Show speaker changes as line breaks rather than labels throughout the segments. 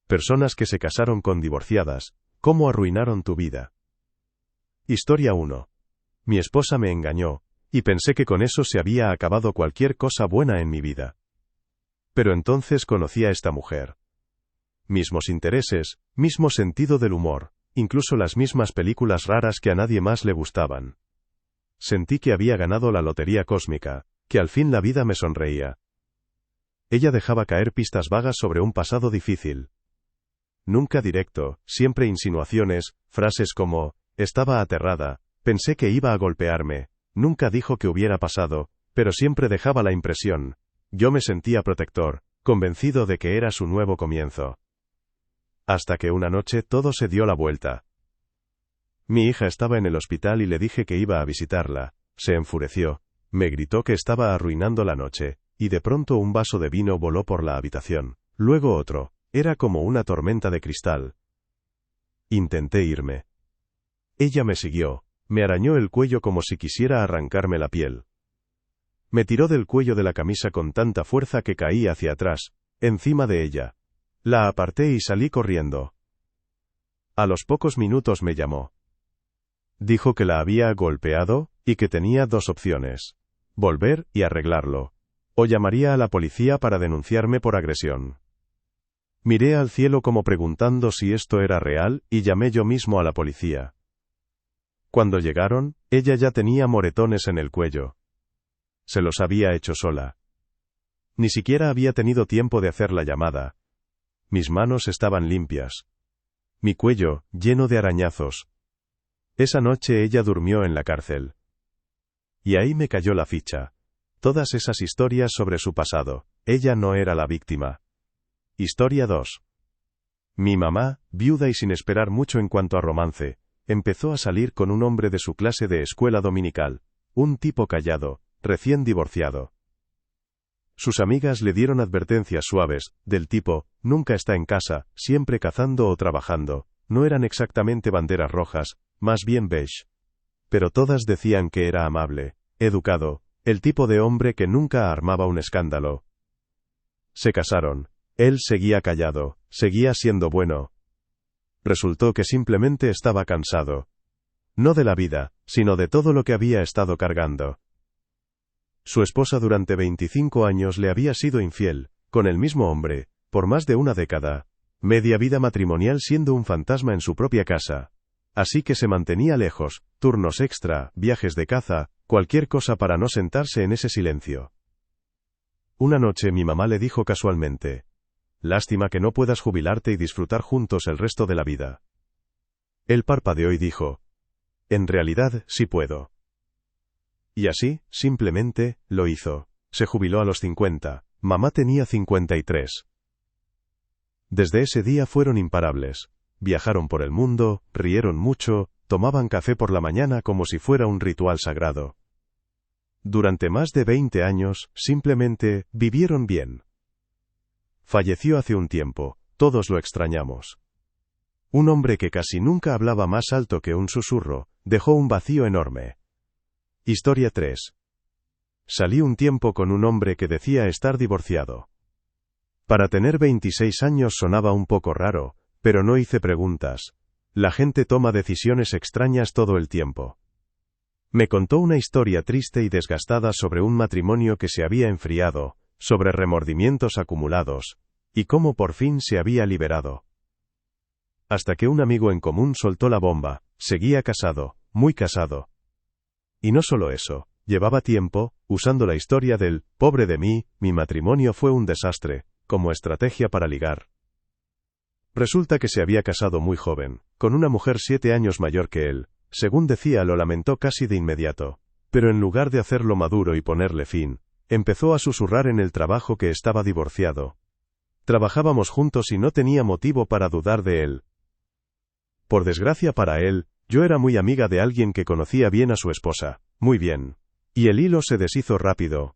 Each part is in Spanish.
Personas que se casaron con divorciadas, ¿cómo arruinaron tu vida? Historia 1. Mi esposa me engañó, y pensé que con eso se había acabado cualquier cosa buena en mi vida. Pero entonces conocí a esta mujer. Mismos intereses, mismo sentido del humor, incluso las mismas películas raras que a nadie más le gustaban. Sentí que había ganado la lotería cósmica, que al fin la vida me sonreía. Ella dejaba caer pistas vagas sobre un pasado difícil. Nunca directo, siempre insinuaciones, frases como, estaba aterrada, pensé que iba a golpearme, nunca dijo que hubiera pasado, pero siempre dejaba la impresión. Yo me sentía protector, convencido de que era su nuevo comienzo. Hasta que una noche todo se dio la vuelta. Mi hija estaba en el hospital y le dije que iba a visitarla. Se enfureció, me gritó que estaba arruinando la noche, y de pronto un vaso de vino voló por la habitación, luego otro, era como una tormenta de cristal. Intenté irme. Ella me siguió, me arañó el cuello como si quisiera arrancarme la piel. Me tiró del cuello de la camisa con tanta fuerza que caí hacia atrás, encima de ella. La aparté y salí corriendo. A los pocos minutos me llamó. Dijo que la había golpeado, y que tenía dos opciones: volver y arreglarlo, o llamaría a la policía para denunciarme por agresión. Miré al cielo como preguntando si esto era real, y llamé yo mismo a la policía. Cuando llegaron, ella ya tenía moretones en el cuello. Se los había hecho sola. Ni siquiera había tenido tiempo de hacer la llamada. Mis manos estaban limpias. Mi cuello, lleno de arañazos. Esa noche ella durmió en la cárcel. Y ahí me cayó la ficha. Todas esas historias sobre su pasado, ella no era la víctima. Historia 2. Mi mamá, viuda y sin esperar mucho en cuanto a romance, empezó a salir con un hombre de su clase de escuela dominical, un tipo callado, recién divorciado. Sus amigas le dieron advertencias suaves, del tipo, nunca está en casa, siempre cazando o trabajando, no eran exactamente banderas rojas, más bien beige. Pero todas decían que era amable, educado, el tipo de hombre que nunca armaba un escándalo. Se casaron. Él seguía callado, seguía siendo bueno. Resultó que simplemente estaba cansado. No de la vida, sino de todo lo que había estado cargando. Su esposa durante 25 años le había sido infiel, con el mismo hombre, por más de una década, media vida matrimonial siendo un fantasma en su propia casa. Así que se mantenía lejos, turnos extra, viajes de caza, cualquier cosa para no sentarse en ese silencio. Una noche mi mamá le dijo casualmente: lástima que no puedas jubilarte y disfrutar juntos el resto de la vida. Él parpadeó y dijo: en realidad, sí puedo. Y así, simplemente, lo hizo. Se jubiló a los 50, mamá tenía 53. Desde ese día fueron imparables. Viajaron por el mundo, rieron mucho, tomaban café por la mañana como si fuera un ritual sagrado. Durante más de 20 años, simplemente, vivieron bien. Falleció hace un tiempo, todos lo extrañamos. Un hombre que casi nunca hablaba más alto que un susurro, dejó un vacío enorme. Historia 3. Salí un tiempo con un hombre que decía estar divorciado. Para tener 26 años sonaba un poco raro, pero no hice preguntas. La gente toma decisiones extrañas todo el tiempo. Me contó una historia triste y desgastada sobre un matrimonio que se había enfriado, sobre remordimientos acumulados, y cómo por fin se había liberado. Hasta que un amigo en común soltó la bomba: seguía casado, muy casado. Y no solo eso, llevaba tiempo, usando la historia del pobre de mí, mi matrimonio fue un desastre, como estrategia para ligar. Resulta que se había casado muy joven, con una mujer 7 años mayor que él. Según decía, lo lamentó casi de inmediato. Pero en lugar de hacerlo maduro y ponerle fin, empezó a susurrar en el trabajo que estaba divorciado. Trabajábamos juntos y no tenía motivo para dudar de él. Por desgracia para él, yo era muy amiga de alguien que conocía bien a su esposa, muy bien. Y el hilo se deshizo rápido.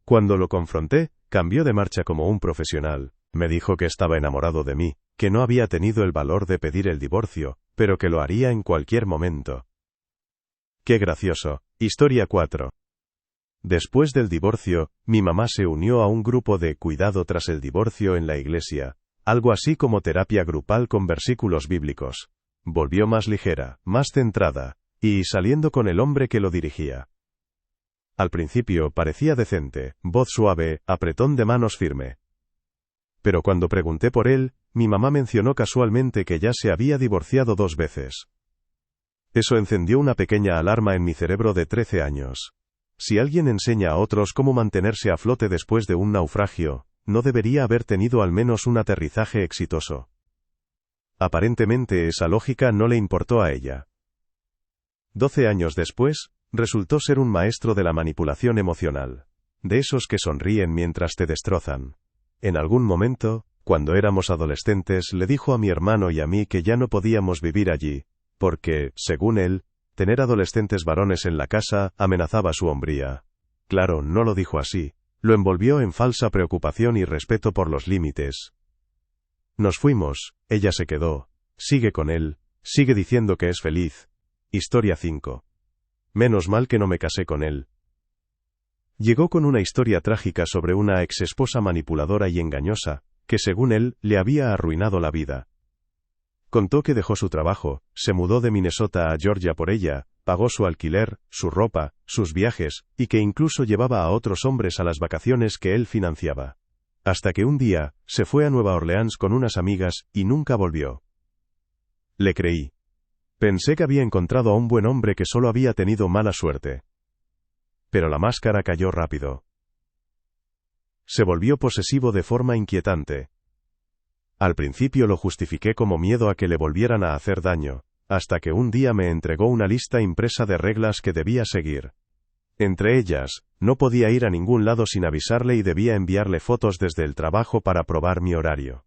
Cuando lo confronté, cambió de marcha como un profesional. Me dijo que estaba enamorado de mí, que no había tenido el valor de pedir el divorcio, pero que lo haría en cualquier momento. ¡Qué gracioso! Historia 4. Después del divorcio, mi mamá se unió a un grupo de cuidado tras el divorcio en la iglesia, Algo así como terapia grupal con versículos bíblicos. Volvió más ligera, más centrada, y saliendo con el hombre que lo dirigía. Al principio parecía decente, voz suave, apretón de manos firme. Pero cuando pregunté por él, mi mamá mencionó casualmente que ya se había divorciado 2 veces. Eso encendió una pequeña alarma en mi cerebro de 13 años. Si alguien enseña a otros cómo mantenerse a flote después de un naufragio, no debería haber tenido al menos un aterrizaje exitoso. Aparentemente esa lógica no le importó a ella. 12 años después, resultó ser un maestro de la manipulación emocional. De esos que sonríen mientras te destrozan. En algún momento, cuando éramos adolescentes, le dijo a mi hermano y a mí que ya no podíamos vivir allí, porque, según él, tener adolescentes varones en la casa amenazaba su hombría. Claro, no lo dijo así. Lo envolvió en falsa preocupación y respeto por los límites. Nos fuimos, ella se quedó. Sigue con él, sigue diciendo que es feliz. Historia 5. Menos mal que no me casé con él. Llegó con una historia trágica sobre una exesposa manipuladora y engañosa, que según él, le había arruinado la vida. Contó que dejó su trabajo, se mudó de Minnesota a Georgia por ella, pagó su alquiler, su ropa, sus viajes, y que incluso llevaba a otros hombres a las vacaciones que él financiaba. Hasta que un día, se fue a Nueva Orleans con unas amigas, y nunca volvió. Le creí. Pensé que había encontrado a un buen hombre que solo había tenido mala suerte. Pero la máscara cayó rápido. Se volvió posesivo de forma inquietante. Al principio lo justifiqué como miedo a que le volvieran a hacer daño, hasta que un día me entregó una lista impresa de reglas que debía seguir. Entre ellas, no podía ir a ningún lado sin avisarle y debía enviarle fotos desde el trabajo para probar mi horario.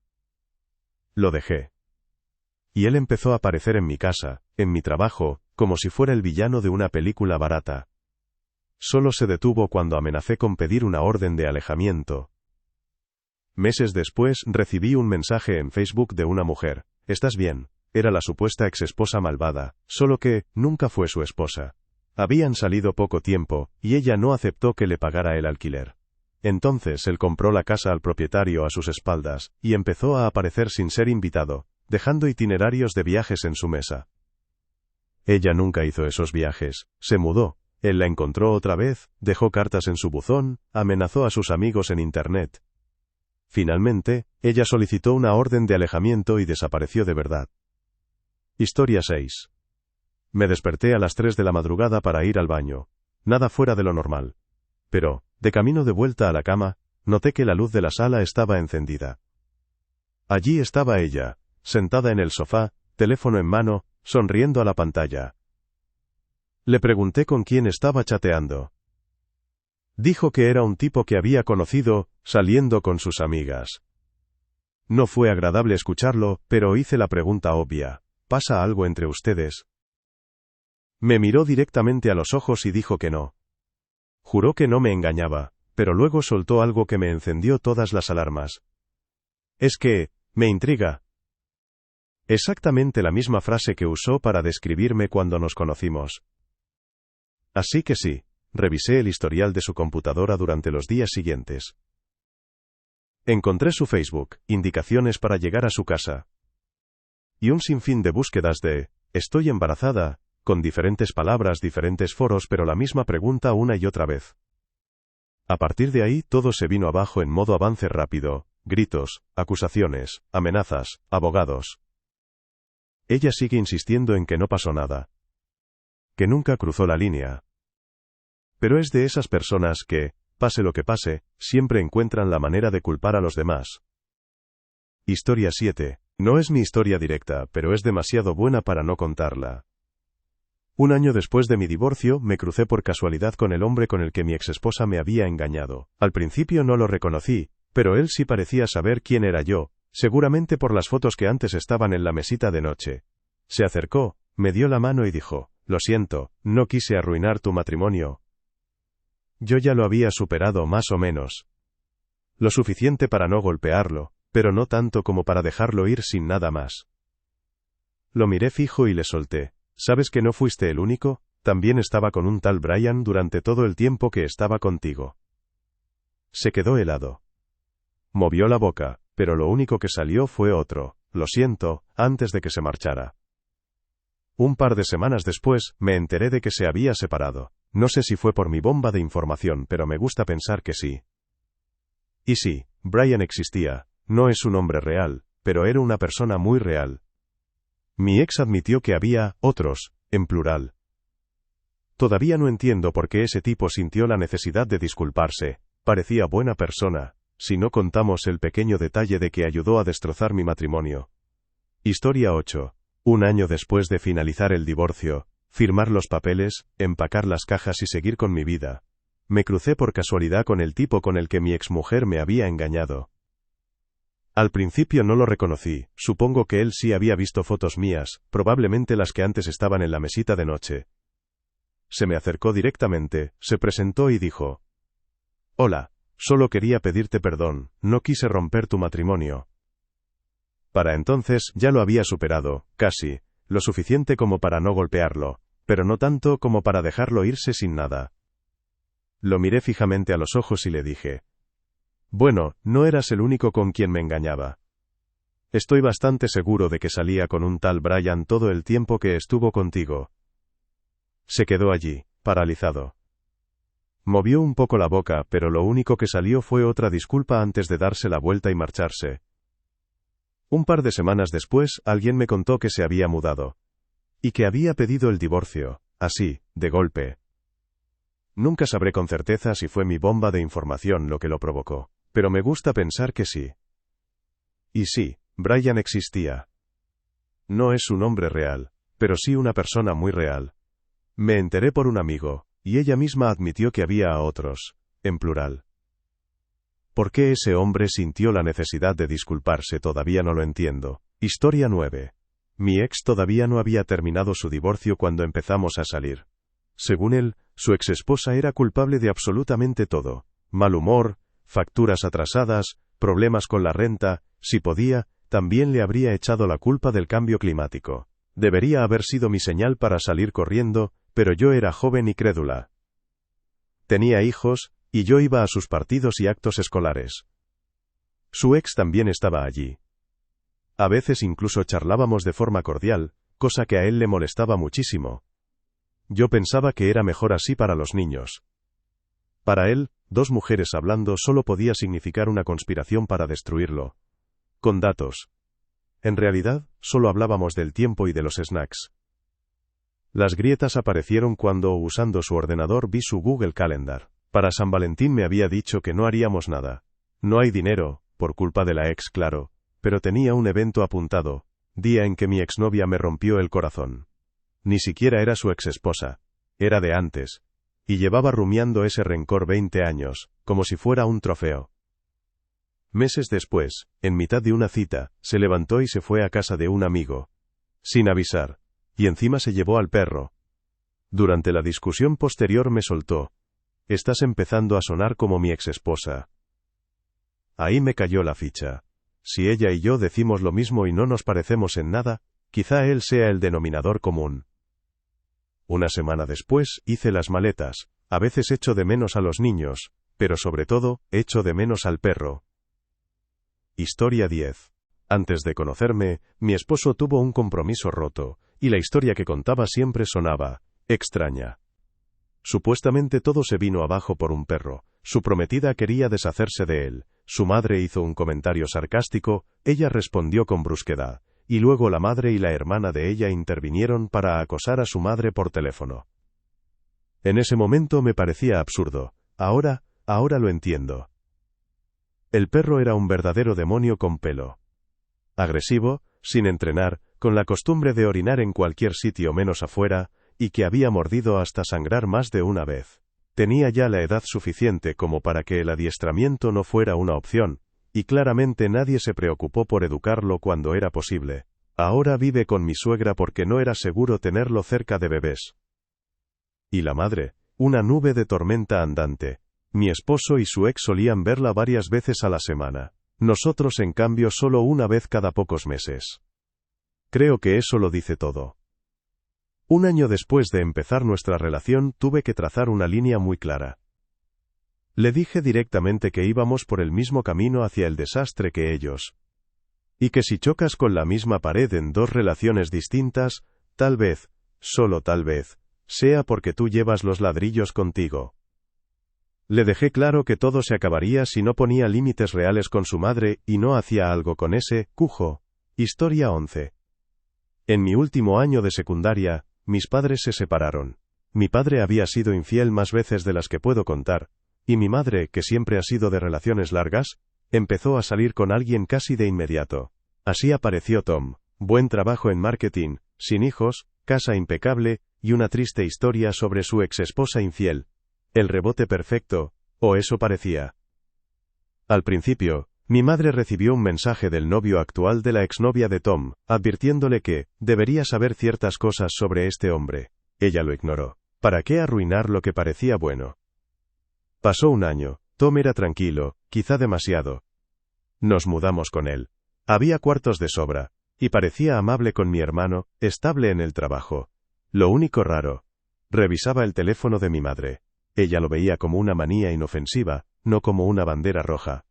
Lo dejé. Y él empezó a aparecer en mi casa, en mi trabajo, como si fuera el villano de una película barata. Solo se detuvo cuando amenacé con pedir una orden de alejamiento. Meses después recibí un mensaje en Facebook de una mujer. ¿Estás bien? Era la supuesta exesposa malvada, solo que nunca fue su esposa. Habían salido poco tiempo, y ella no aceptó que le pagara el alquiler. Entonces él compró la casa al propietario a sus espaldas, y empezó a aparecer sin ser invitado, dejando itinerarios de viajes en su mesa. Ella nunca hizo esos viajes, se mudó. Él la encontró otra vez, dejó cartas en su buzón, amenazó a sus amigos en Internet. Finalmente, ella solicitó una orden de alejamiento y desapareció de verdad. Historia 6. Me desperté a las 3 de la madrugada para ir al baño. Nada fuera de lo normal. Pero, de camino de vuelta a la cama, noté que la luz de la sala estaba encendida. Allí estaba ella, sentada en el sofá, teléfono en mano, sonriendo a la pantalla. Le pregunté con quién estaba chateando. Dijo que era un tipo que había conocido, saliendo con sus amigas. No fue agradable escucharlo, pero hice la pregunta obvia. ¿Pasa algo entre ustedes? Me miró directamente a los ojos y dijo que no. Juró que no me engañaba, pero luego soltó algo que me encendió todas las alarmas. Es que, me intriga. Exactamente la misma frase que usó para describirme cuando nos conocimos. Así que sí. Revisé el historial de su computadora durante los días siguientes. Encontré su Facebook, indicaciones para llegar a su casa. Y un sinfín de búsquedas de, estoy embarazada, con diferentes palabras, diferentes foros, pero la misma pregunta una y otra vez. A partir de ahí todo se vino abajo en modo avance rápido, gritos, acusaciones, amenazas, abogados. Ella sigue insistiendo en que no pasó nada. Que nunca cruzó la línea. Pero es de esas personas que, pase lo que pase, siempre encuentran la manera de culpar a los demás. Historia 7. No es mi historia directa, pero es demasiado buena para no contarla. Un año después de mi divorcio, me crucé por casualidad con el hombre con el que mi exesposa me había engañado. Al principio no lo reconocí, pero él sí parecía saber quién era yo, seguramente por las fotos que antes estaban en la mesita de noche. Se acercó, me dio la mano y dijo, lo siento, no quise arruinar tu matrimonio. Yo ya lo había superado más o menos. Lo suficiente para no golpearlo, pero no tanto como para dejarlo ir sin nada más. Lo miré fijo y le solté. ¿Sabes que no fuiste el único? También estaba con un tal Brian durante todo el tiempo que estaba contigo. Se quedó helado. Movió la boca. pero lo único que salió fue otro, lo siento, antes de que se marchara. Un par de semanas después, me enteré de que se había separado. No sé si fue por mi bomba de información, pero me gusta pensar que sí. Y sí, Brian existía. No es un hombre real, pero era una persona muy real. Mi ex admitió que había otros, en plural. Todavía no entiendo por qué ese tipo sintió la necesidad de disculparse. Parecía buena persona, si no contamos el pequeño detalle de que ayudó a destrozar mi matrimonio. Historia 8. Un año después de finalizar el divorcio, firmar los papeles, empacar las cajas y seguir con mi vida, me crucé por casualidad con el tipo con el que mi exmujer me había engañado. Al principio no lo reconocí, supongo que él sí había visto fotos mías, probablemente las que antes estaban en la mesita de noche. Se me acercó directamente, se presentó y dijo: «Hola, solo quería pedirte perdón, no quise romper tu matrimonio». Para entonces ya lo había superado, casi, lo suficiente como para no golpearlo, pero no tanto como para dejarlo irse sin nada. Lo miré fijamente a los ojos y le dije: «Bueno, no eras el único con quien me engañaba. Estoy bastante seguro de que salía con un tal Brian todo el tiempo que estuvo contigo». Se quedó allí, paralizado. Movió un poco la boca, pero lo único que salió fue otra disculpa antes de darse la vuelta y marcharse. Un par de semanas después, alguien me contó que se había mudado. Y que había pedido el divorcio, así, de golpe. Nunca sabré con certeza si fue mi bomba de información lo que lo provocó, pero me gusta pensar que sí. Y sí, Brian existía. No es un hombre real, pero sí una persona muy real. Me enteré por un amigo, y ella misma admitió que había a otros, en plural. ¿Por qué ese hombre sintió la necesidad de disculparse? Todavía no lo entiendo. Historia 9. Mi ex todavía no había terminado su divorcio cuando empezamos a salir. Según él, su exesposa era culpable de absolutamente todo. Mal humor, facturas atrasadas, problemas con la renta, si podía, también le habría echado la culpa del cambio climático. Debería haber sido mi señal para salir corriendo, pero yo era joven y crédula. Tenía hijos, y yo iba a sus partidos y actos escolares. Su ex también estaba allí. A veces incluso charlábamos de forma cordial, cosa que a él le molestaba muchísimo. Yo pensaba que era mejor así para los niños. Para él, dos mujeres hablando solo podía significar una conspiración para destruirlo. Con datos. En realidad, solo hablábamos del tiempo y de los snacks. Las grietas aparecieron cuando, usando su ordenador, vi su Google Calendar. Para San Valentín me había dicho que no haríamos nada. No hay dinero, por culpa de la ex, claro, pero tenía un evento apuntado, día en que mi exnovia me rompió el corazón. Ni siquiera era su exesposa, era de antes, y llevaba rumiando ese rencor 20 años, como si fuera un trofeo. Meses después, en mitad de una cita, se levantó y se fue a casa de un amigo. Sin avisar. Y encima se llevó al perro. Durante la discusión posterior me soltó: «Estás empezando a sonar como mi exesposa». Ahí me cayó la ficha. Si ella y yo decimos lo mismo y no nos parecemos en nada, quizá él sea el denominador común. Una semana después, hice las maletas. A veces echo de menos a los niños, pero sobre todo, echo de menos al perro. Historia 10. Antes de conocerme, mi esposo tuvo un compromiso roto, y la historia que contaba siempre sonaba extraña. Supuestamente todo se vino abajo por un perro. Su prometida quería deshacerse de él. Su madre hizo un comentario sarcástico, ella respondió con brusquedad, y luego la madre y la hermana de ella intervinieron para acosar a su madre por teléfono. En ese momento me parecía absurdo. Ahora lo entiendo. El perro era un verdadero demonio con pelo. Agresivo, sin entrenar, con la costumbre de orinar en cualquier sitio menos afuera, y que había mordido hasta sangrar más de una vez. Tenía ya la edad suficiente como para que el adiestramiento no fuera una opción, y claramente nadie se preocupó por educarlo cuando era posible. Ahora vive con mi suegra porque no era seguro tenerlo cerca de bebés. Y la madre, una nube de tormenta andante. Mi esposo y su ex solían verla varias veces a la semana. Nosotros, en cambio, solo una vez cada pocos meses. Creo que eso lo dice todo. Un año después de empezar nuestra relación, tuve que trazar una línea muy clara. Le dije directamente que íbamos por el mismo camino hacia el desastre que ellos. Y que si chocas con la misma pared en dos relaciones distintas, tal vez, solo tal vez, sea porque tú llevas los ladrillos contigo. Le dejé claro que todo se acabaría si no ponía límites reales con su madre y no hacía algo con ese cujo. Historia 11. En mi último año de secundaria, mis padres se separaron. Mi padre había sido infiel más veces de las que puedo contar, y mi madre, que siempre ha sido de relaciones largas, empezó a salir con alguien casi de inmediato. Así apareció Tom, buen trabajo en marketing, sin hijos, casa impecable, y una triste historia sobre su exesposa infiel. El rebote perfecto, o eso parecía. Al principio, mi madre recibió un mensaje del novio actual de la exnovia de Tom, advirtiéndole que debería saber ciertas cosas sobre este hombre. Ella lo ignoró. ¿Para qué arruinar lo que parecía bueno? Pasó un año. Tom era tranquilo, quizá demasiado. Nos mudamos con él. Había cuartos de sobra, y parecía amable con mi hermano, estable en el trabajo. Lo único raro. Revisaba el teléfono de mi madre. Ella lo veía como una manía inofensiva, no como una bandera roja.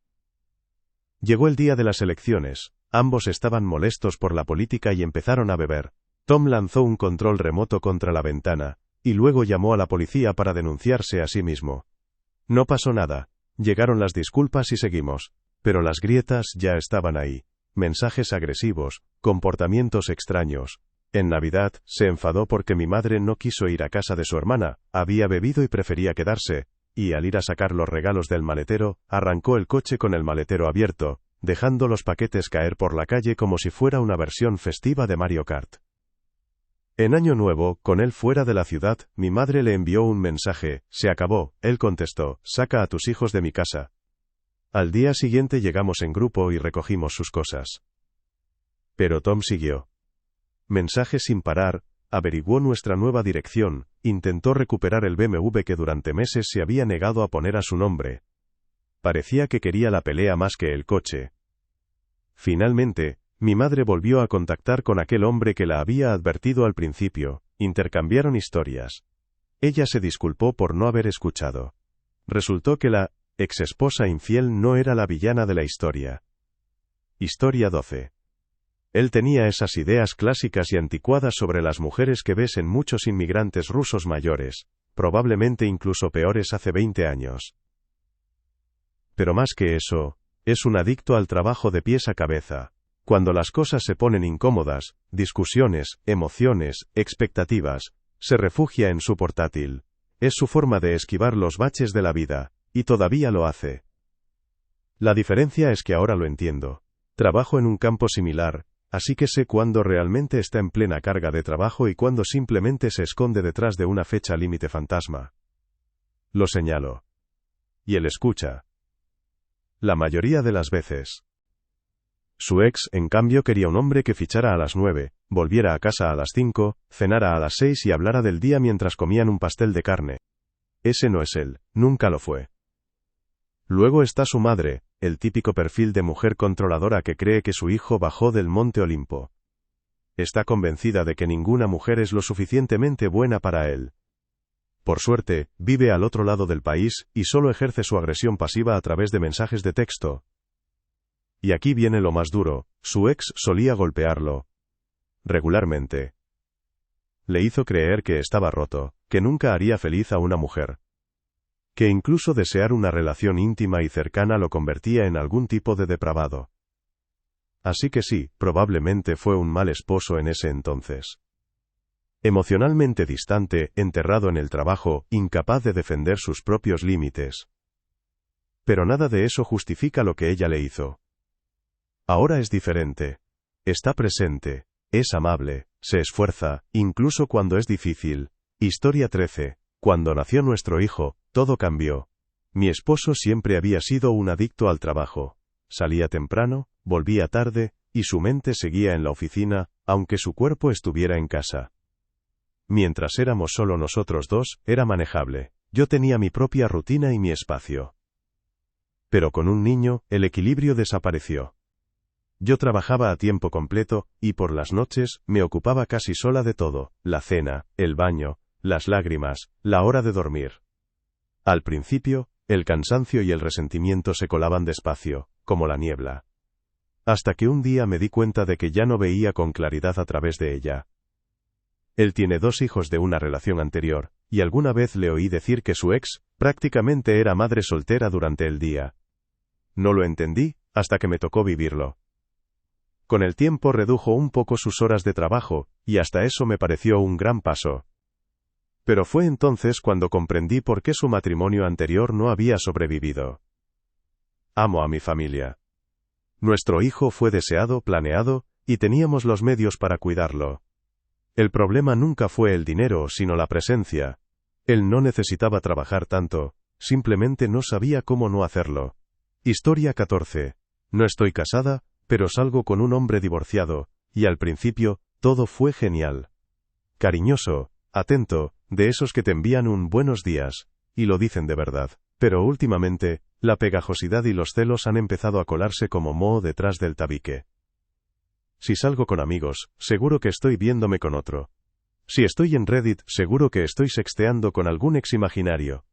Llegó el día de las elecciones. Ambos estaban molestos por la política y empezaron a beber. Tom lanzó un control remoto contra la ventana, y luego llamó a la policía para denunciarse a sí mismo. No pasó nada. Llegaron las disculpas y seguimos. Pero las grietas ya estaban ahí. Mensajes agresivos, comportamientos extraños. En Navidad, se enfadó porque mi madre no quiso ir a casa de su hermana, había bebido y prefería quedarse, y al ir a sacar los regalos del maletero, arrancó el coche con el maletero abierto, dejando los paquetes caer por la calle como si fuera una versión festiva de Mario Kart. En Año Nuevo, con él fuera de la ciudad, mi madre le envió un mensaje, se acabó, él contestó, saca a tus hijos de mi casa. Al día siguiente llegamos en grupo y recogimos sus cosas. Pero Tom siguió. Mensaje sin parar, averiguó nuestra nueva dirección, intentó recuperar el BMW que durante meses se había negado a poner a su nombre. Parecía que quería la pelea más que el coche. Finalmente, mi madre volvió a contactar con aquel hombre que la había advertido al principio, intercambiaron historias. Ella se disculpó por no haber escuchado. Resultó que la exesposa infiel no era la villana de la historia. Historia 12. Él tenía esas ideas clásicas y anticuadas sobre las mujeres que ves en muchos inmigrantes rusos mayores, probablemente incluso peores hace 20 años. Pero más que eso, es un adicto al trabajo de pies a cabeza. Cuando las cosas se ponen incómodas, discusiones, emociones, expectativas, se refugia en su portátil. Es su forma de esquivar los baches de la vida, y todavía lo hace. La diferencia es que ahora lo entiendo. Trabajo en un campo similar, así que sé cuándo realmente está en plena carga de trabajo y cuándo simplemente se esconde detrás de una fecha límite fantasma. Lo señalo. Y él escucha. La mayoría de las veces. Su ex, en cambio, quería un hombre que fichara a las 9, volviera a casa a las 5, cenara a las 6 y hablara del día mientras comían un pastel de carne. Ese no es él, nunca lo fue. Luego está su madre, el típico perfil de mujer controladora que cree que su hijo bajó del Monte Olimpo. Está convencida de que ninguna mujer es lo suficientemente buena para él. Por suerte, vive al otro lado del país, y solo ejerce su agresión pasiva a través de mensajes de texto. Y aquí viene lo más duro, su ex solía golpearlo. Regularmente. Le hizo creer que estaba roto, que nunca haría feliz a una mujer. Que incluso desear una relación íntima y cercana lo convertía en algún tipo de depravado. Así que sí, probablemente fue un mal esposo en ese entonces. Emocionalmente distante, enterrado en el trabajo, incapaz de defender sus propios límites. Pero nada de eso justifica lo que ella le hizo. Ahora es diferente. Está presente, es amable, se esfuerza, incluso cuando es difícil. Historia 13. Cuando nació nuestro hijo, todo cambió. Mi esposo siempre había sido un adicto al trabajo. Salía temprano, volvía tarde, y su mente seguía en la oficina, aunque su cuerpo estuviera en casa. Mientras éramos solo nosotros dos, era manejable. Yo tenía mi propia rutina y mi espacio. Pero con un niño, el equilibrio desapareció. Yo trabajaba a tiempo completo, y por las noches, me ocupaba casi sola de todo, la cena, el baño, las lágrimas, la hora de dormir. Al principio, El cansancio y el resentimiento se colaban despacio, como la niebla. Hasta que un día me di cuenta de que ya no veía con claridad a través de ella. Él tiene 2 hijos de una relación anterior, y alguna vez le oí decir que su ex, prácticamente era madre soltera durante el día. No lo entendí, hasta que me tocó vivirlo. Con el tiempo redujo un poco sus horas de trabajo, y hasta eso me pareció un gran paso. Pero fue entonces cuando comprendí por qué su matrimonio anterior no había sobrevivido. Amo a mi familia. Nuestro hijo fue deseado, planeado, y teníamos los medios para cuidarlo. El problema nunca fue el dinero, sino la presencia. Él no necesitaba trabajar tanto, simplemente no sabía cómo no hacerlo. Historia 14. No estoy casada, pero salgo con un hombre divorciado, y al principio, todo fue genial. Cariñoso, atento, de esos que te envían un buenos días, y lo dicen de verdad. Pero últimamente, la pegajosidad y los celos han empezado a colarse como moho detrás del tabique. Si salgo con amigos, seguro que estoy viéndome con otro. Si estoy en Reddit, seguro que estoy sexteando con algún ex imaginario.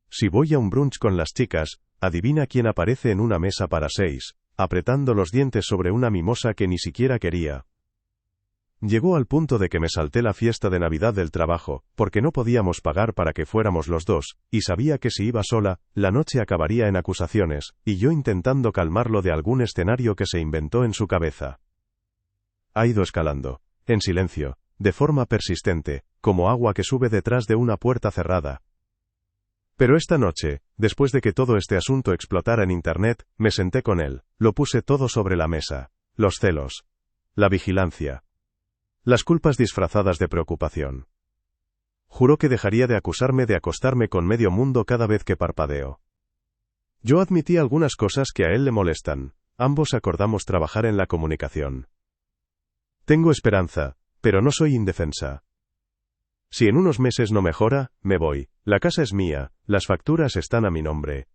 Si voy a un brunch con las chicas, adivina quién aparece en una mesa para 6, apretando los dientes sobre una mimosa que ni siquiera quería. Llegó al punto de que me salté la fiesta de Navidad del trabajo, porque no podíamos pagar para que fuéramos los dos, y sabía que si iba sola, la noche acabaría en acusaciones, y yo intentando calmarlo de algún escenario que se inventó en su cabeza. Ha ido escalando, en silencio, de forma persistente, como agua que sube detrás de una puerta cerrada. Pero esta noche, después de que todo este asunto explotara en internet, me senté con él, lo puse todo sobre la mesa. Los celos. La vigilancia. Las culpas disfrazadas de preocupación. Juró que dejaría de acusarme de acostarme con medio mundo cada vez que parpadeo. Yo admití algunas cosas que a él le molestan. Ambos acordamos trabajar en la comunicación. Tengo esperanza, pero no soy indefensa. Si en unos meses no mejora, me voy. La casa es mía, las facturas están a mi nombre.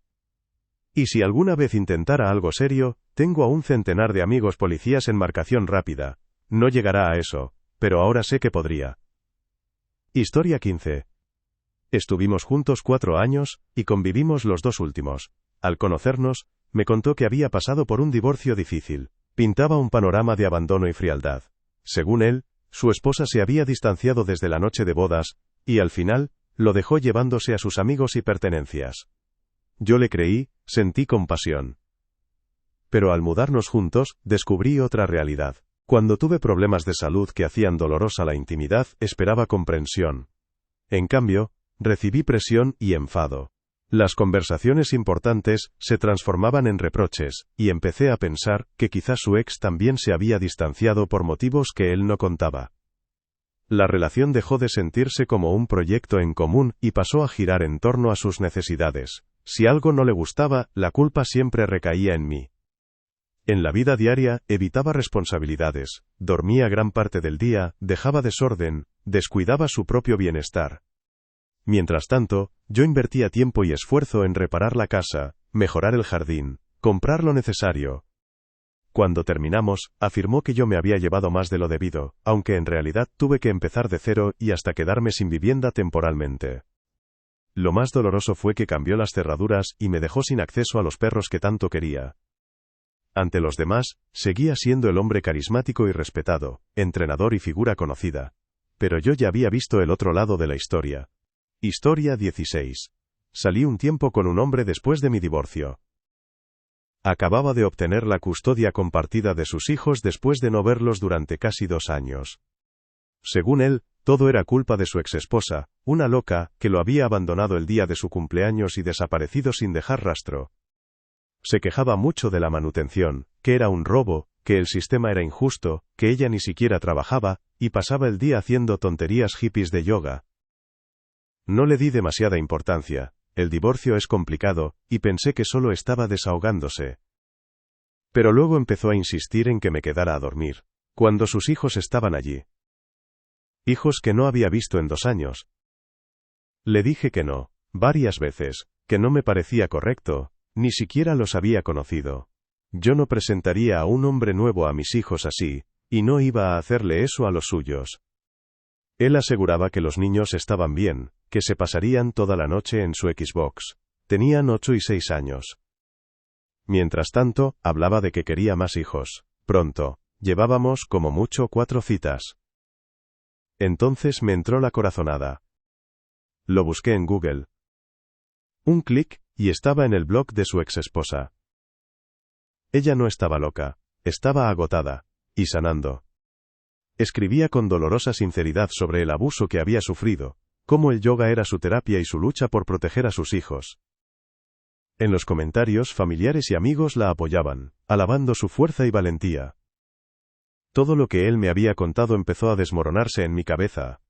Y si alguna vez intentara algo serio, tengo a un centenar de amigos policías en marcación rápida. No llegará a eso, pero ahora sé que podría. Historia 15. Estuvimos juntos 4 años, y convivimos los 2 últimos. Al conocernos, me contó que había pasado por un divorcio difícil. Pintaba un panorama de abandono y frialdad. Según él, su esposa se había distanciado desde la noche de bodas, y al final, lo dejó llevándose a sus amigos y pertenencias. Yo le creí, sentí compasión. Pero al mudarnos juntos, descubrí otra realidad. Cuando tuve problemas de salud que hacían dolorosa la intimidad, esperaba comprensión. En cambio, recibí presión y enfado. Las conversaciones importantes se transformaban en reproches, y empecé a pensar que quizás su ex también se había distanciado por motivos que él no contaba. La relación dejó de sentirse como un proyecto en común y pasó a girar en torno a sus necesidades. Si algo no le gustaba, la culpa siempre recaía en mí. En la vida diaria, evitaba responsabilidades, dormía gran parte del día, dejaba desorden, descuidaba su propio bienestar. Mientras tanto, yo invertía tiempo y esfuerzo en reparar la casa, mejorar el jardín, comprar lo necesario. Cuando terminamos, afirmó que yo me había llevado más de lo debido, aunque en realidad tuve que empezar de cero y hasta quedarme sin vivienda temporalmente. Lo más doloroso fue que cambió las cerraduras y me dejó sin acceso a los perros que tanto quería. Ante los demás, seguía siendo el hombre carismático y respetado, entrenador y figura conocida. Pero yo ya había visto el otro lado de la historia. Historia 16. Salí un tiempo con un hombre después de mi divorcio. Acababa de obtener la custodia compartida de sus hijos después de no verlos durante casi 2 años. Según él, todo era culpa de su exesposa, una loca, que lo había abandonado el día de su cumpleaños y desaparecido sin dejar rastro. Se quejaba mucho de la manutención, que era un robo, que el sistema era injusto, que ella ni siquiera trabajaba, y pasaba el día haciendo tonterías hippies de yoga. No le di demasiada importancia, el divorcio es complicado, y pensé que solo estaba desahogándose. Pero luego empezó a insistir en que me quedara a dormir, cuando sus hijos estaban allí. Hijos que no había visto en 2 años. Le dije que no, varias veces, que no me parecía correcto, ni siquiera los había conocido. Yo no presentaría a un hombre nuevo a mis hijos así, y no iba a hacerle eso a los suyos. Él aseguraba que los niños estaban bien, que se pasarían toda la noche en su Xbox. Tenían 8 y 6 años. Mientras tanto, hablaba de que quería más hijos. Pronto. Llevábamos, como mucho, 4 citas. Entonces me entró la corazonada. Lo busqué en Google. Un clic, y estaba en el blog de su exesposa. Ella no estaba loca, estaba agotada, y sanando. Escribía con dolorosa sinceridad sobre el abuso que había sufrido, cómo el yoga era su terapia y su lucha por proteger a sus hijos. En los comentarios, familiares y amigos la apoyaban, alabando su fuerza y valentía. Todo lo que él me había contado empezó a desmoronarse en mi cabeza.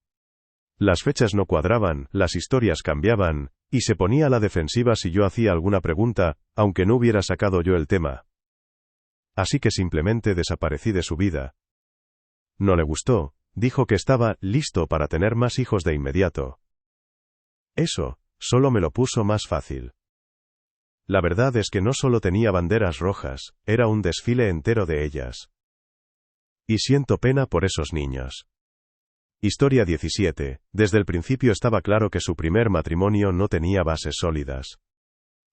Las fechas no cuadraban, las historias cambiaban, y se ponía a la defensiva si yo hacía alguna pregunta, aunque no hubiera sacado yo el tema. Así que simplemente desaparecí de su vida. No le gustó, dijo que estaba listo para tener más hijos de inmediato. Eso, solo me lo puso más fácil. La verdad es que no solo tenía banderas rojas, era un desfile entero de ellas. Y siento pena por esos niños. Historia 17. Desde el principio estaba claro que su primer matrimonio no tenía bases sólidas.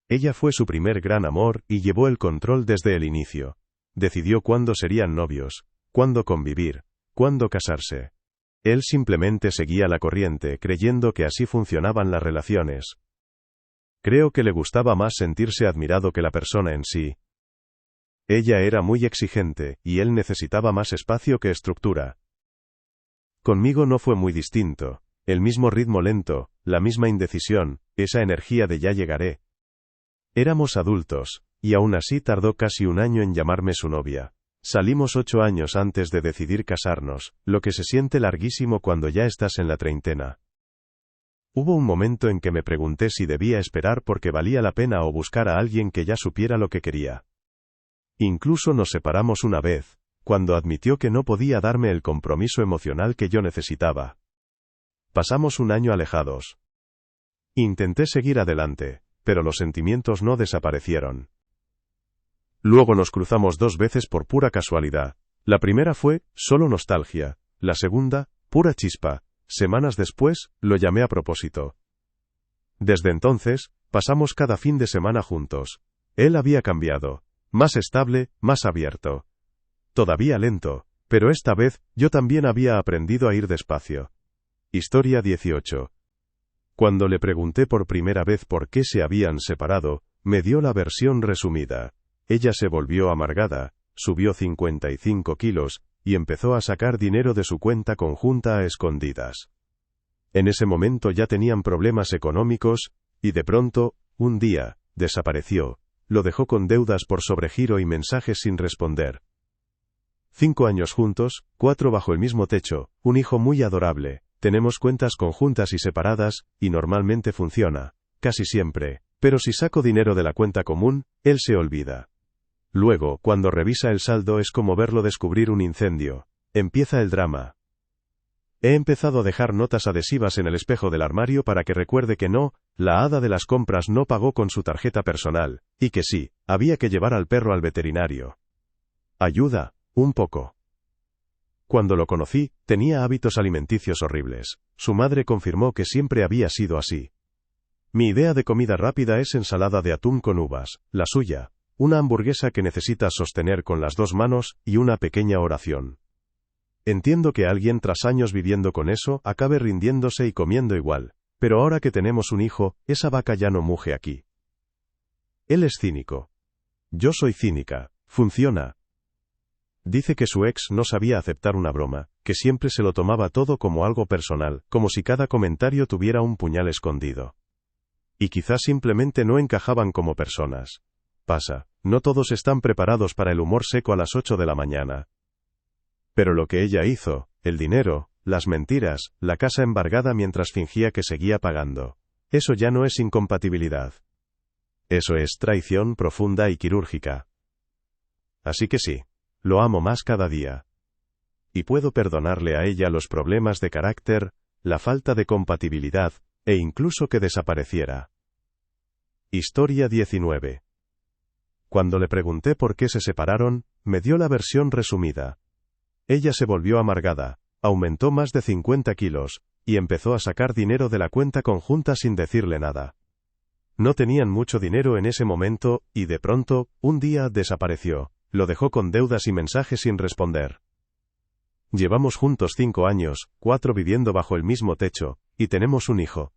Ella fue su primer gran amor y llevó el control desde el inicio. Decidió cuándo serían novios, cuándo convivir, cuándo casarse. Él simplemente seguía la corriente creyendo que así funcionaban las relaciones. Creo que le gustaba más sentirse admirado que la persona en sí. Ella era muy exigente, y él necesitaba más espacio que estructura. Conmigo no fue muy distinto, el mismo ritmo lento, la misma indecisión, esa energía de ya llegaré. Éramos adultos, y aún así tardó casi un año en llamarme su novia. Salimos 8 años antes de decidir casarnos, lo que se siente larguísimo cuando ya estás en la treintena. Hubo un momento en que me pregunté si debía esperar porque valía la pena o buscar a alguien que ya supiera lo que quería. Incluso nos separamos una vez, cuando admitió que no podía darme el compromiso emocional que yo necesitaba. Pasamos un año alejados. Intenté seguir adelante, pero los sentimientos no desaparecieron. Luego nos cruzamos 2 veces por pura casualidad. La primera fue, solo nostalgia. La segunda, pura chispa. Semanas después, lo llamé a propósito. Desde entonces, pasamos cada fin de semana juntos. Él había cambiado. Más estable, más abierto. Todavía lento, pero esta vez, yo también había aprendido a ir despacio. Historia 18. Cuando le pregunté por primera vez por qué se habían separado, me dio la versión resumida. Ella se volvió amargada, subió 55 kilos, y empezó a sacar dinero de su cuenta conjunta a escondidas. En ese momento ya tenían problemas económicos, y de pronto, un día, desapareció, lo dejó con deudas por sobregiro y mensajes sin responder. 5 años juntos, 4 bajo el mismo techo, un hijo muy adorable, tenemos cuentas conjuntas y separadas, y normalmente funciona, casi siempre, pero si saco dinero de la cuenta común, él se olvida. Luego, cuando revisa el saldo es como verlo descubrir un incendio. Empieza el drama. He empezado a dejar notas adhesivas en el espejo del armario para que recuerde que no, la hada de las compras no pagó con su tarjeta personal, y que sí, había que llevar al perro al veterinario. Ayuda, un poco. Cuando lo conocí, tenía hábitos alimenticios horribles. Su madre confirmó que siempre había sido así. Mi idea de comida rápida es ensalada de atún con uvas, la suya. Una hamburguesa que necesitas sostener con las 2 manos, y una pequeña oración. Entiendo que alguien tras años viviendo con eso, acabe rindiéndose y comiendo igual, pero ahora que tenemos un hijo, esa vaca ya no muge aquí. Él es cínico. Yo soy cínica. Funciona. Dice que su ex no sabía aceptar una broma, que siempre se lo tomaba todo como algo personal, como si cada comentario tuviera un puñal escondido. Y quizás simplemente no encajaban como personas. Pasa, no todos están preparados para el humor seco a las 8 de la mañana. Pero lo que ella hizo, el dinero, las mentiras, la casa embargada mientras fingía que seguía pagando. Eso ya no es incompatibilidad. Eso es traición profunda y quirúrgica. Así que sí, lo amo más cada día. Y puedo perdonarle a ella los problemas de carácter, la falta de compatibilidad, e incluso que desapareciera. Historia 19. Cuando le pregunté por qué se separaron, me dio la versión resumida. Ella se volvió amargada, aumentó más de 50 kilos, y empezó a sacar dinero de la cuenta conjunta sin decirle nada. No tenían mucho dinero en ese momento, y de pronto, un día, desapareció. Lo dejó con deudas y mensajes sin responder. Llevamos juntos 5 años, 4 viviendo bajo el mismo techo, y tenemos un hijo.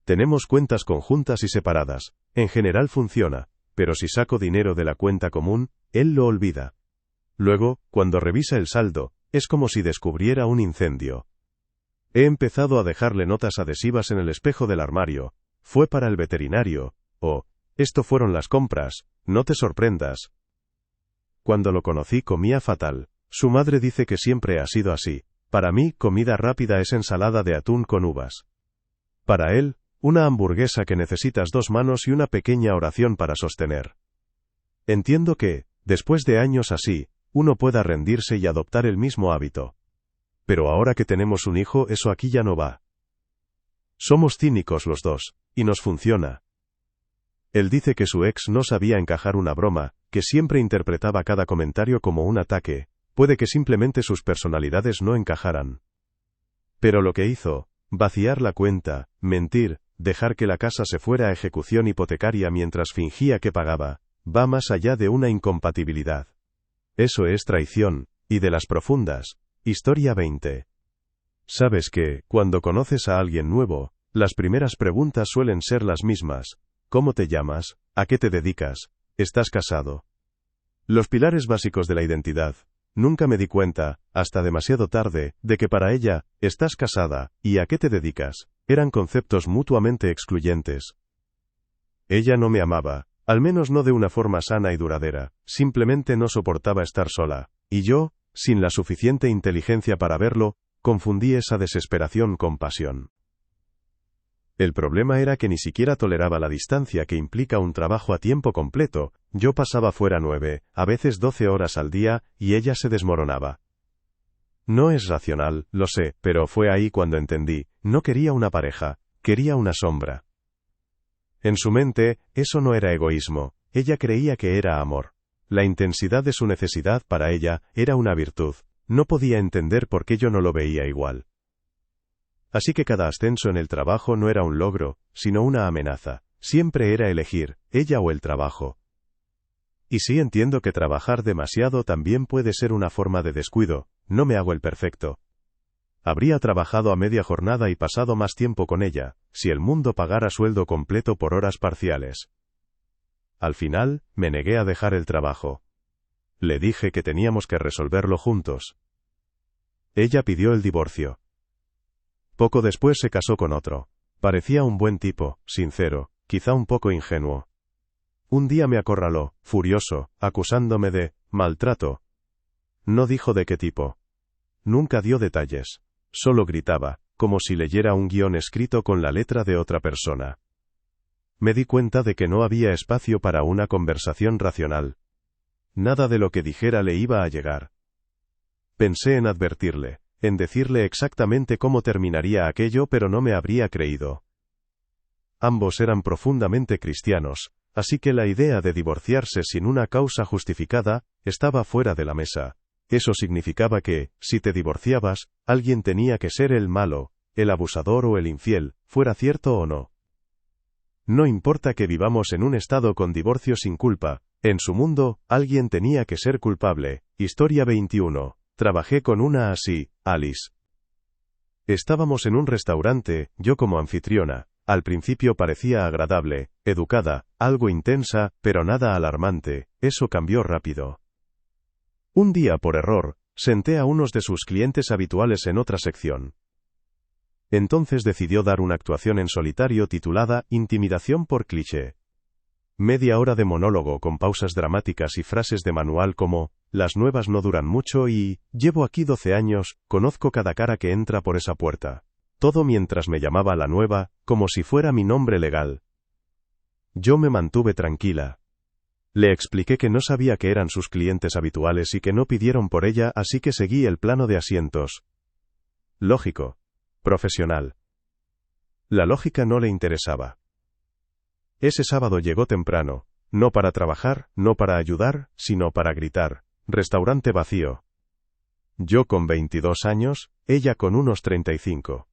Tenemos cuentas conjuntas y separadas. En general funciona, pero si saco dinero de la cuenta común, él lo olvida. Luego, cuando revisa el saldo, es como si descubriera un incendio. He empezado a dejarle notas adhesivas en el espejo del armario. Fue para el veterinario. Esto fueron las compras. No te sorprendas. Cuando lo conocí comía fatal. Su madre dice que siempre ha sido así. Para mí, comida rápida es ensalada de atún con uvas. Para él, una hamburguesa que necesitas 2 manos y una pequeña oración para sostener. Entiendo que, después de años así, uno pueda rendirse y adoptar el mismo hábito. Pero ahora que tenemos un hijo, eso aquí ya no va. Somos cínicos los dos, y nos funciona. Él dice que su ex no sabía encajar una broma, que siempre interpretaba cada comentario como un ataque, puede que simplemente sus personalidades no encajaran. Pero lo que hizo, vaciar la cuenta, mentir, dejar que la casa se fuera a ejecución hipotecaria mientras fingía que pagaba, va más allá de una incompatibilidad. Eso es traición, y de las profundas. Historia 20. Sabes que, cuando conoces a alguien nuevo, las primeras preguntas suelen ser las mismas. ¿Cómo te llamas? ¿A qué te dedicas? ¿Estás casado? Los pilares básicos de la identidad. Nunca me di cuenta, hasta demasiado tarde, de que para ella, ¿estás casada? ¿Y a qué te dedicas? Eran conceptos mutuamente excluyentes. Ella no me amaba, al menos no de una forma sana y duradera, simplemente no soportaba estar sola, y yo, sin la suficiente inteligencia para verlo, confundí esa desesperación con pasión. El problema era que ni siquiera toleraba la distancia que implica un trabajo a tiempo completo. Yo pasaba fuera 9, a veces 12 horas al día, y ella se desmoronaba. No es racional, lo sé, pero fue ahí cuando entendí, no quería una pareja, quería una sombra. En su mente, eso no era egoísmo, ella creía que era amor. La intensidad de su necesidad para ella era una virtud, no podía entender por qué yo no lo veía igual. Así que cada ascenso en el trabajo no era un logro, sino una amenaza. Siempre era elegir, ella o el trabajo. Y sí entiendo que trabajar demasiado también puede ser una forma de descuido, no me hago el perfecto. Habría trabajado a media jornada y pasado más tiempo con ella, si el mundo pagara sueldo completo por horas parciales. Al final, me negué a dejar el trabajo. Le dije que teníamos que resolverlo juntos. Ella pidió el divorcio. Poco después se casó con otro. Parecía un buen tipo, sincero, quizá un poco ingenuo. Un día me acorraló, furioso, acusándome de maltrato. No dijo de qué tipo. Nunca dio detalles. Solo gritaba, como si leyera un guión escrito con la letra de otra persona. Me di cuenta de que no había espacio para una conversación racional. Nada de lo que dijera le iba a llegar. Pensé en advertirle, en decirle exactamente cómo terminaría aquello, pero no me habría creído. Ambos eran profundamente cristianos, así que la idea de divorciarse sin una causa justificada estaba fuera de la mesa. Eso significaba que, si te divorciabas, alguien tenía que ser el malo, el abusador o el infiel, fuera cierto o no. No importa que vivamos en un estado con divorcio sin culpa, en su mundo, alguien tenía que ser culpable. Historia 21. Trabajé con una así, Alice. Estábamos en un restaurante, yo como anfitriona. Al principio parecía agradable, educada, algo intensa, pero nada alarmante. Eso cambió rápido. Un día, por error, senté a unos de sus clientes habituales en otra sección. Entonces decidió dar una actuación en solitario titulada Intimidación por cliché. Media hora de monólogo con pausas dramáticas y frases de manual como, las nuevas no duran mucho y, llevo aquí 12 años, conozco cada cara que entra por esa puerta. Todo mientras me llamaba la nueva, como si fuera mi nombre legal. Yo me mantuve tranquila. Le expliqué que no sabía que eran sus clientes habituales y que no pidieron por ella, así que seguí el plano de asientos. Lógico. Profesional. La lógica no le interesaba. Ese sábado llegó temprano, no para trabajar, no para ayudar, sino para gritar. Restaurante vacío. Yo con 22 años, ella con unos 35.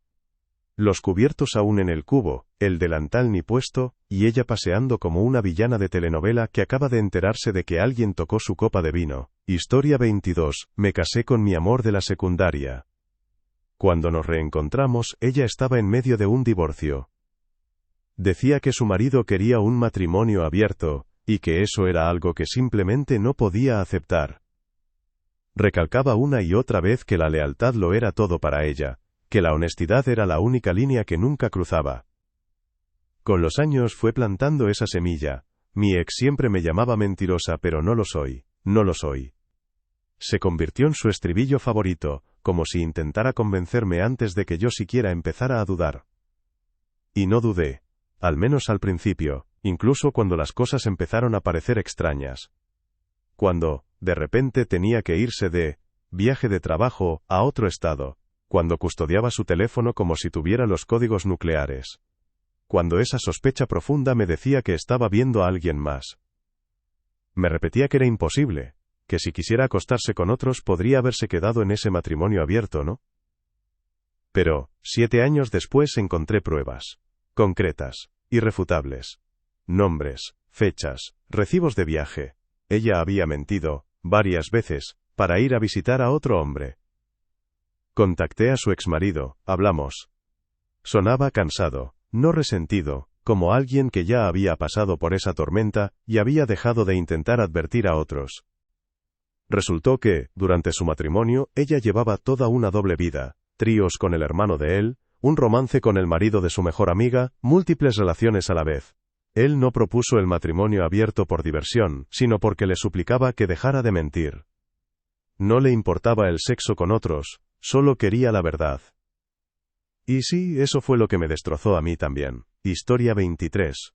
los cubiertos aún en el cubo, el delantal ni puesto, y ella paseando como una villana de telenovela que acaba de enterarse de que alguien tocó su copa de vino. Historia 22. Me casé con mi amor de la secundaria. Cuando nos reencontramos, ella estaba en medio de un divorcio. Decía que su marido quería un matrimonio abierto, y que eso era algo que simplemente no podía aceptar. Recalcaba una y otra vez que la lealtad lo era todo para ella, que la honestidad era la única línea que nunca cruzaba. Con los años fue plantando esa semilla. Mi ex siempre me llamaba mentirosa, pero no lo soy, no lo soy. Se convirtió en su estribillo favorito, como si intentara convencerme antes de que yo siquiera empezara a dudar. Y no dudé, al menos al principio, incluso cuando las cosas empezaron a parecer extrañas. Cuando, de repente tenía que irse de viaje de trabajo a otro estado. Cuando custodiaba su teléfono como si tuviera los códigos nucleares. Cuando esa sospecha profunda me decía que estaba viendo a alguien más. Me repetía que era imposible, que si quisiera acostarse con otros podría haberse quedado en ese matrimonio abierto, ¿no? Pero, 7 años después encontré pruebas. Concretas, irrefutables. Nombres, fechas, recibos de viaje. Ella había mentido, varias veces, para ir a visitar a otro hombre. Contacté a su exmarido, hablamos. Sonaba cansado, no resentido, como alguien que ya había pasado por esa tormenta, y había dejado de intentar advertir a otros. Resultó que, durante su matrimonio, ella llevaba toda una doble vida, tríos con el hermano de él, un romance con el marido de su mejor amiga, múltiples relaciones a la vez. Él no propuso el matrimonio abierto por diversión, sino porque le suplicaba que dejara de mentir. No le importaba el sexo con otros, solo quería la verdad. Y sí, eso fue lo que me destrozó a mí también. Historia 23.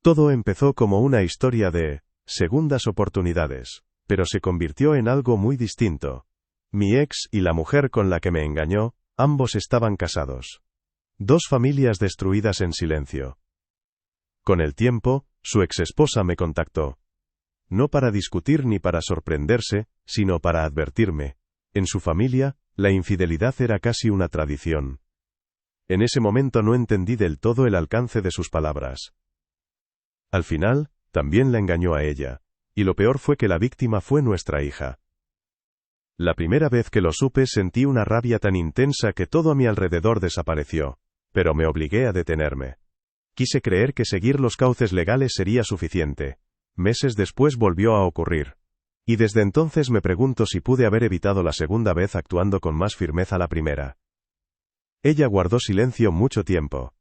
Todo empezó como una historia de segundas oportunidades, pero se convirtió en algo muy distinto. Mi ex y la mujer con la que me engañó, ambos estaban casados. 2 familias destruidas en silencio. Con el tiempo, su exesposa me contactó. No para discutir ni para sorprenderse, sino para advertirme. En su familia, la infidelidad era casi una tradición. En ese momento no entendí del todo el alcance de sus palabras. Al final, también la engañó a ella, y lo peor fue que la víctima fue nuestra hija. La primera vez que lo supe sentí una rabia tan intensa que todo a mi alrededor desapareció, pero me obligué a detenerme. Quise creer que seguir los cauces legales sería suficiente. Meses después volvió a ocurrir. Y desde entonces me pregunto si pude haber evitado la segunda vez actuando con más firmeza la primera. Ella guardó silencio mucho tiempo.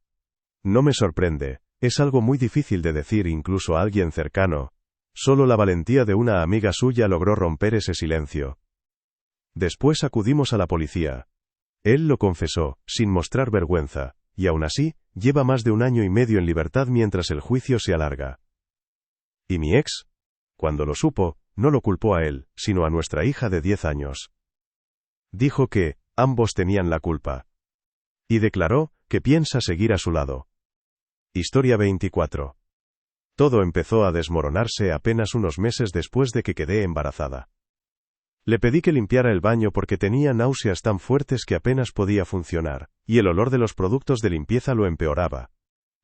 No me sorprende, es algo muy difícil de decir incluso a alguien cercano. Solo la valentía de una amiga suya logró romper ese silencio. Después acudimos a la policía. Él lo confesó, sin mostrar vergüenza, y aún así, lleva más de 1 año y medio en libertad mientras el juicio se alarga. ¿Y mi ex? Cuando lo supo, no lo culpó a él, sino a nuestra hija de 10 años. Dijo que ambos tenían la culpa. Y declaró que piensa seguir a su lado. Historia 24. Todo empezó a desmoronarse apenas unos meses después de que quedé embarazada. Le pedí que limpiara el baño porque tenía náuseas tan fuertes que apenas podía funcionar, y el olor de los productos de limpieza lo empeoraba.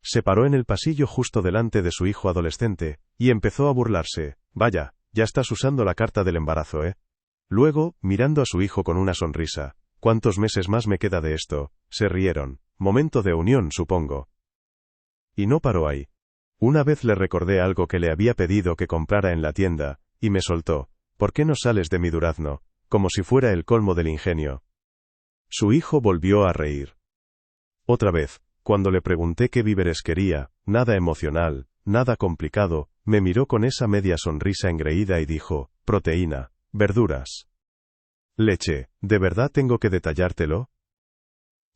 Se paró en el pasillo justo delante de su hijo adolescente, y empezó a burlarse. Vaya, ya estás usando la carta del embarazo, ¿eh? Luego, mirando a su hijo con una sonrisa. ¿Cuántos meses más me queda de esto? Se rieron. Momento de unión, supongo. Y no paró ahí. Una vez le recordé algo que le había pedido que comprara en la tienda, y me soltó. ¿Por qué no sales de mi durazno? Como si fuera el colmo del ingenio. Su hijo volvió a reír. Otra vez, cuando le pregunté qué víveres quería, nada emocional, nada complicado, me miró con esa media sonrisa engreída y dijo, proteína, verduras. Leche, ¿de verdad tengo que detallártelo?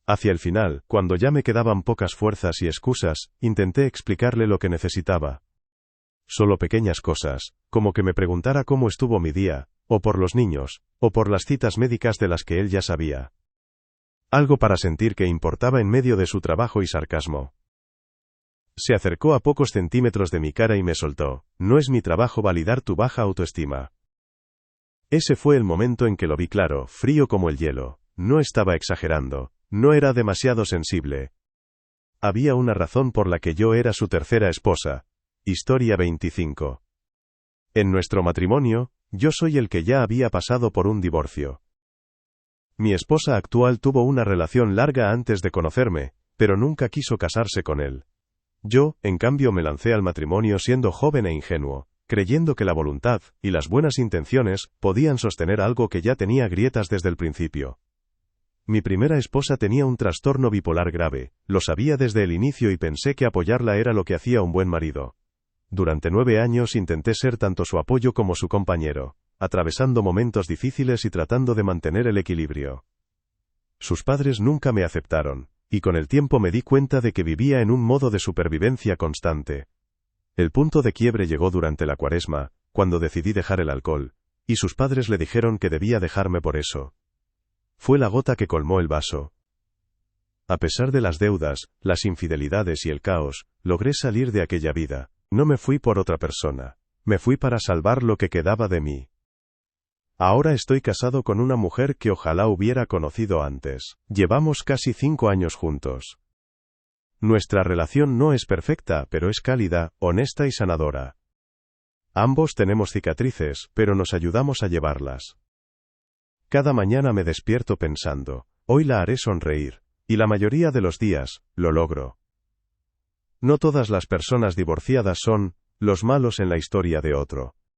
Hacia el final, cuando ya me quedaban pocas fuerzas y excusas, intenté explicarle lo que necesitaba. Solo pequeñas cosas, como que me preguntara cómo estuvo mi día, o por los niños, o por las citas médicas de las que él ya sabía. Algo para sentir que importaba en medio de su trabajo y sarcasmo. Se acercó a pocos centímetros de mi cara y me soltó, no es mi trabajo validar tu baja autoestima. Ese fue el momento en que lo vi claro, frío como el hielo, no estaba exagerando, No era demasiado sensible. Había una razón por la que yo era su tercera esposa. Historia 25. En nuestro matrimonio, yo soy el que ya había pasado por un divorcio. Mi esposa actual tuvo una relación larga antes de conocerme, pero nunca quiso casarse con él. Yo, en cambio, me lancé al matrimonio siendo joven e ingenuo, creyendo que la voluntad y las buenas intenciones podían sostener algo que ya tenía grietas desde el principio. Mi primera esposa tenía un trastorno bipolar grave, lo sabía desde el inicio y pensé que apoyarla era lo que hacía un buen marido. Durante 9 años intenté ser tanto su apoyo como su compañero, atravesando momentos difíciles y tratando de mantener el equilibrio. Sus padres nunca me aceptaron, y con el tiempo me di cuenta de que vivía en un modo de supervivencia constante. El punto de quiebre llegó durante la Cuaresma, cuando decidí dejar el alcohol, y sus padres le dijeron que debía dejarme por eso. Fue la gota que colmó el vaso. A pesar de las deudas, las infidelidades y el caos, logré salir de aquella vida. No me fui por otra persona. Me fui para salvar lo que quedaba de mí. Ahora estoy casado con una mujer que ojalá hubiera conocido antes. Llevamos casi 5 años juntos. Nuestra relación no es perfecta, pero es cálida, honesta y sanadora. Ambos tenemos cicatrices, pero nos ayudamos a llevarlas. Cada mañana me despierto pensando, hoy la haré sonreír, y la mayoría de los días, lo logro. No todas las personas divorciadas son los malos en la historia de otro.